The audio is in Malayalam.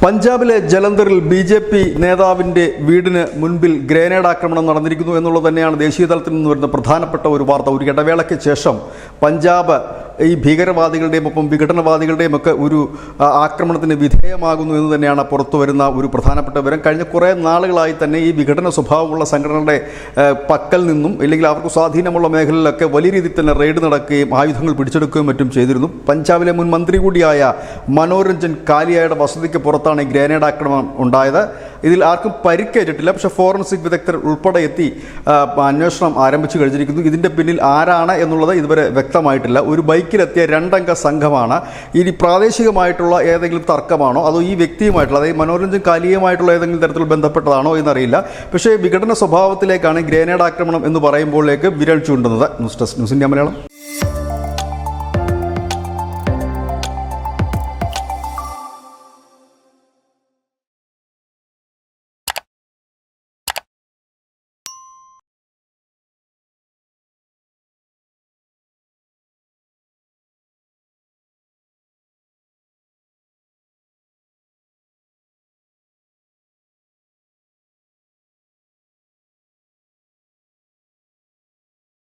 പഞ്ചാബിലെ ജലന്ധറിൽ ബി.ജെ.പി. നേതാവിൻ്റെ വീടിന് മുൻപിൽ ഗ്രനേഡ് ആക്രമണം നടന്നിരിക്കുന്നു എന്നുള്ളത് തന്നെയാണ് ദേശീയ തലത്തിൽ നിന്ന് വരുന്ന പ്രധാനപ്പെട്ട ഒരു വാർത്ത. ഒരു ഇടവേളയ്ക്ക് ശേഷം പഞ്ചാബ് ഈ ഭീകരവാദികളുടെയും ഒപ്പം വിഘടനവാദികളുടെയും ഒക്കെ ഒരു ആക്രമണത്തിന് വിധേയമാകുന്നു എന്ന് തന്നെയാണ് പുറത്തു വരുന്ന ഒരു പ്രധാനപ്പെട്ട വിവരം. കഴിഞ്ഞ കുറേ നാളുകളായി തന്നെ ഈ വിഘടന സ്വഭാവമുള്ള സംഘടനകളുടെ പക്കൽ നിന്നും അല്ലെങ്കിൽ അവർക്ക് സ്വാധീനമുള്ള മേഖലയിലൊക്കെ വലിയ രീതിയിൽ തന്നെ റെയ്ഡ് നടക്കുകയും ആയുധങ്ങൾ പിടിച്ചെടുക്കുകയും മറ്റും ചെയ്തിരുന്നു. പഞ്ചാബിലെ മുൻ മന്ത്രി കൂടിയായ മനോരഞ്ജൻ കാലിയയുടെ വസതിക്ക് പുറത്താണ് ഈ ഗ്രനേഡ് ആക്രമണം ഉണ്ടായത്. ഇതിൽ ആർക്കും പരിക്കേറ്റിട്ടില്ല. പക്ഷേ ഫോറൻസിക് വിദഗ്ധർ ഉൾപ്പെടെ എത്തി അന്വേഷണം ആരംഭിച്ചു കഴിഞ്ഞിരിക്കുന്നു. ഇതിൻ്റെ പിന്നിൽ ആരാണ് എന്നുള്ളത് ഇതുവരെ വ്യക്തമായിട്ടില്ല. ഒരു ബൈക്കിലെത്തിയ രണ്ടംഗ സംഘമാണ്. ഇനി പ്രാദേശികമായിട്ടുള്ള ഏതെങ്കിലും തർക്കമാണോ അതോ ഈ വ്യക്തിയുമായിട്ടുള്ള, അതായത് മനോരഞ്ജൻ കാലിയുമായിട്ടുള്ള ഏതെങ്കിലും തരത്തിൽ ബന്ധപ്പെട്ടതാണോ എന്നറിയില്ല. പക്ഷേ വിഘടന സ്വഭാവത്തിലേക്കാണ് ഗ്രനേഡ് ആക്രമണം എന്ന് പറയുമ്പോഴേക്ക് വിരൽ ചൂണ്ടുന്നത്. News desk news India Malayalam.